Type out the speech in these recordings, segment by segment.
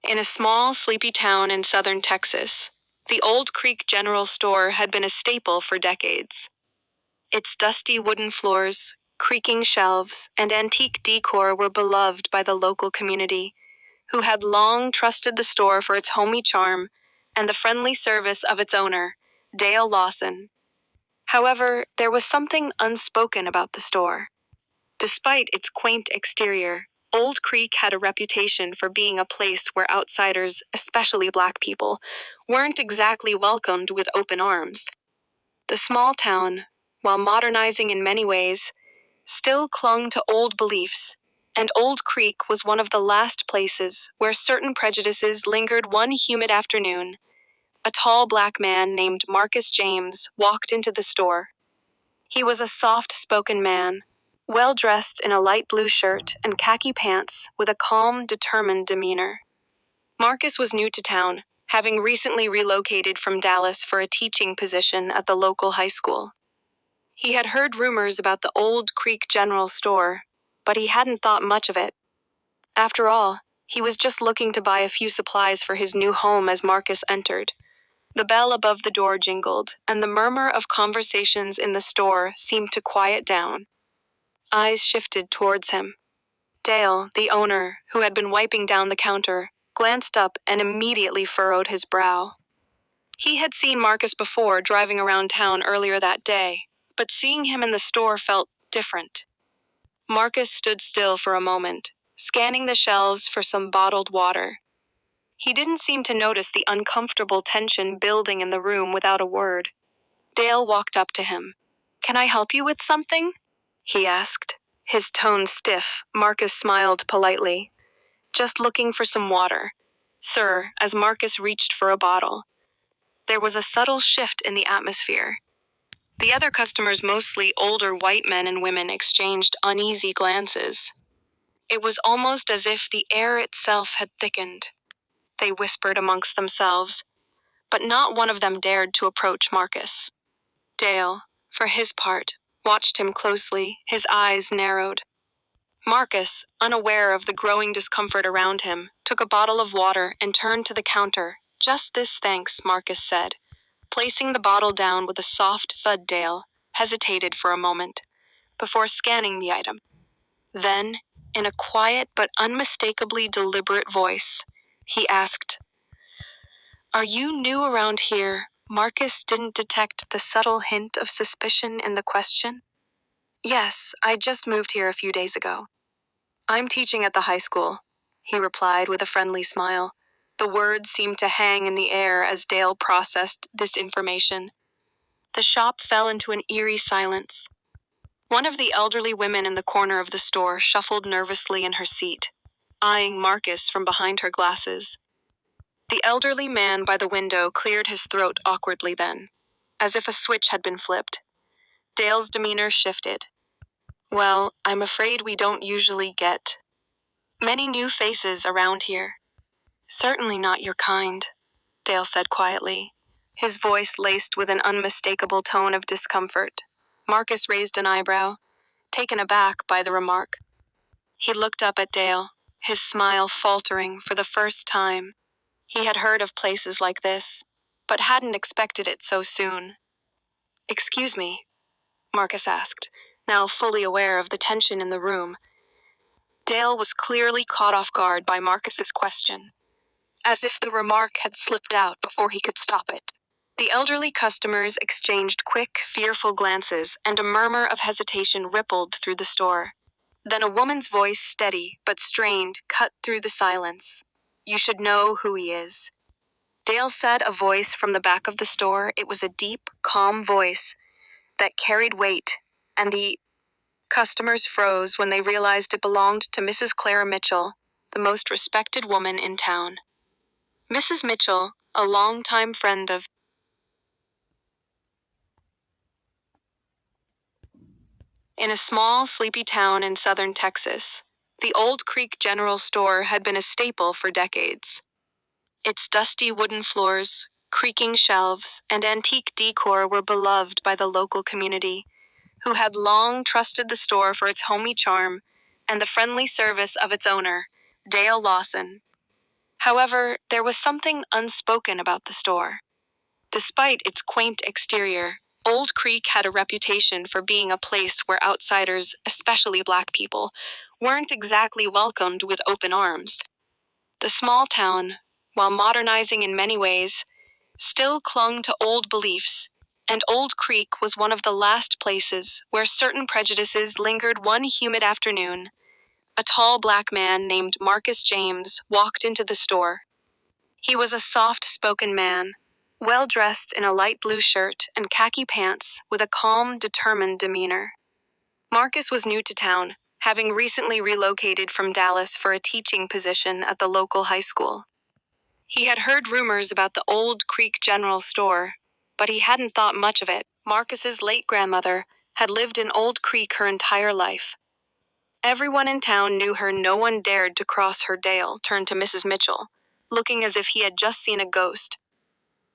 In a small, sleepy town in southern Texas, the Old Creek General Store had been a staple for decades. Its dusty wooden floors, creaking shelves, and antique decor were beloved by the local community, who had long trusted the store for its homey charm and the friendly service of its owner, Dale Lawson. However, there was something unspoken about the store. Despite its quaint exterior, Old Creek had a reputation for being a place where outsiders, especially Black people, weren't exactly welcomed with open arms. The small town, while modernizing in many ways, still clung to old beliefs, and Old Creek was one of the last places where certain prejudices lingered. One humid afternoon, a tall Black man named Marcus James walked into the store. He was a soft-spoken man, well-dressed in a light blue shirt and khaki pants with a calm, determined demeanor. Marcus was new to town, having recently relocated from Dallas for a teaching position at the local high school. He had heard rumors about the Old Creek General Store, but he hadn't thought much of it. After all, he was just looking to buy a few supplies for his new home as Marcus entered. The bell above the door jingled, and the murmur of conversations in the store seemed to quiet down. Eyes shifted towards him. Dale, the owner, who had been wiping down the counter, glanced up and immediately furrowed his brow. He had seen Marcus before driving around town earlier that day, but seeing him in the store felt different. Marcus stood still for a moment, scanning the shelves for some bottled water. He didn't seem to notice the uncomfortable tension building in the room without a word. Dale walked up to him. "Can I help you with something?" he asked. His tone stiff, Marcus smiled politely. "Just looking for some water, sir," as Marcus reached for a bottle. There was a subtle shift in the atmosphere. The other customers, mostly older white men and women, exchanged uneasy glances. It was almost as if the air itself had thickened. They whispered amongst themselves, but not one of them dared to approach Marcus. Dale, for his part, watched him closely, his eyes narrowed. Marcus, unaware of the growing discomfort around him, took a bottle of water and turned to the counter. "Just this, thanks," Marcus said. Placing the bottle down with a soft thud, Dale hesitated for a moment, before scanning the item. Then, in a quiet but unmistakably deliberate voice, he asked, "Are you new around here?" Marcus didn't detect the subtle hint of suspicion in the question. "Yes, I just moved here a few days ago. I'm teaching at the high school," he replied with a friendly smile. The words seemed to hang in the air as Dale processed this information. The shop fell into an eerie silence. One of the elderly women in the corner of the store shuffled nervously in her seat, eyeing Marcus from behind her glasses. The elderly man by the window cleared his throat awkwardly then, as if a switch had been flipped. Dale's demeanor shifted. "Well, I'm afraid we don't usually get many new faces around here." "Certainly not your kind," Dale said quietly, his voice laced with an unmistakable tone of discomfort. Marcus raised an eyebrow, taken aback by the remark. He looked up at Dale, his smile faltering for the first time. He had heard of places like this, but hadn't expected it so soon. "Excuse me," Marcus asked, now fully aware of the tension in the room. Dale was clearly caught off guard by Marcus's question, as if the remark had slipped out before he could stop it. The elderly customers exchanged quick, fearful glances, and a murmur of hesitation rippled through the store. Then a woman's voice, steady but strained, cut through the silence. "You should know who he is." Dale said, a voice from the back of the store. It was a deep, calm voice that carried weight, and the customers froze when they realized it belonged to Mrs. Clara Mitchell, the most respected woman in town. Mrs. Mitchell, a longtime friend of In a small, sleepy town in southern Texas, the Old Creek General Store had been a staple for decades. Its dusty wooden floors, creaking shelves, and antique decor were beloved by the local community, who had long trusted the store for its homey charm and the friendly service of its owner, Dale Lawson. However, there was something unspoken about the store. Despite its quaint exterior, Old Creek had a reputation for being a place where outsiders, especially black people, weren't exactly welcomed with open arms. The small town, while modernizing in many ways, still clung to old beliefs, and Old Creek was one of the last places where certain prejudices lingered. One humid afternoon, a tall black man named Marcus James walked into the store. He was a soft-spoken man, well-dressed in a light blue shirt and khaki pants with a calm, determined demeanor. Marcus was new to town, having recently relocated from Dallas for a teaching position at the local high school. He had heard rumors about the Old Creek General Store, but he hadn't thought much of it. Marcus's late grandmother had lived in Old Creek her entire life. Everyone in town knew her. No one dared to cross her. Dale turned to Mrs. Mitchell, looking as if he had just seen a ghost.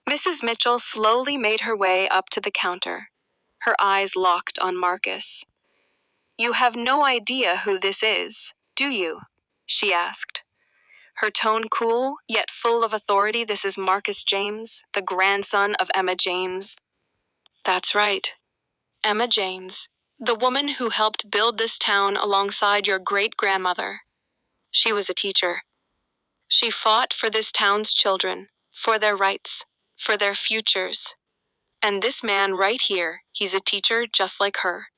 Mrs. Mitchell slowly made her way up to the counter, her eyes locked on Marcus. "You have no idea who this is, do you?" she asked, her tone cool, yet full of authority. "This is Marcus James, the grandson of Emma James." "That's right. Emma James, the woman who helped build this town alongside your great-grandmother. She was a teacher. She fought for this town's children, for their rights, for their futures. And this man right here, he's a teacher just like her.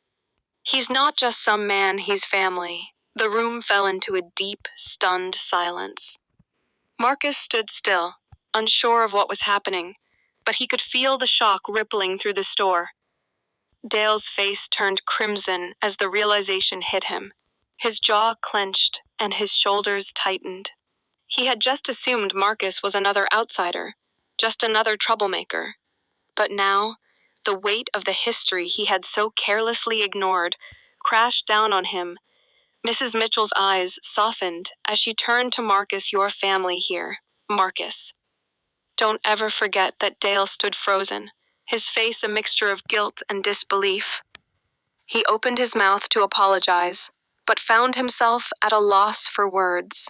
He's not just some man, he's family." The room fell into a deep, stunned silence. Marcus stood still, unsure of what was happening, but he could feel the shock rippling through the store. Dale's face turned crimson as the realization hit him. His jaw clenched and his shoulders tightened. He had just assumed Marcus was another outsider, just another troublemaker. But now, the weight of the history he had so carelessly ignored crashed down on him. Mrs. Mitchell's eyes softened as she turned to Marcus. "Your family here, Marcus." Don't ever forget that. Dale stood frozen, his face a mixture of guilt and disbelief. He opened his mouth to apologize, but found himself at a loss for words.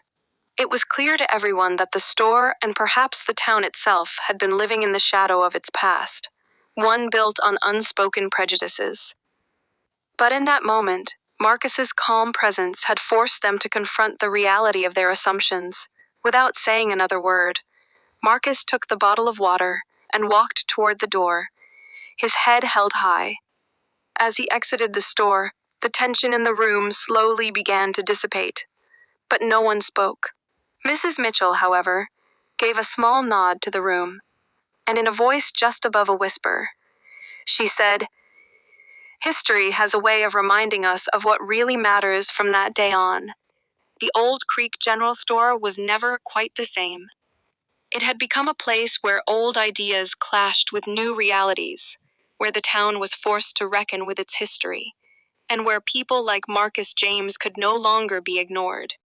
It was clear to everyone that the store and perhaps the town itself had been living in the shadow of its past, one built on unspoken prejudices. But in that moment, Marcus's calm presence had forced them to confront the reality of their assumptions. Without saying another word, Marcus took the bottle of water and walked toward the door, his head held high. As he exited the store, the tension in the room slowly began to dissipate, but no one spoke. Mrs. Mitchell, however, gave a small nod to the room, and in a voice just above a whisper, she said, "History has a way of reminding us of what really matters from that day on." The Old Creek General Store was never quite the same. It had become a place where old ideas clashed with new realities, where the town was forced to reckon with its history, and where people like Marcus James could no longer be ignored.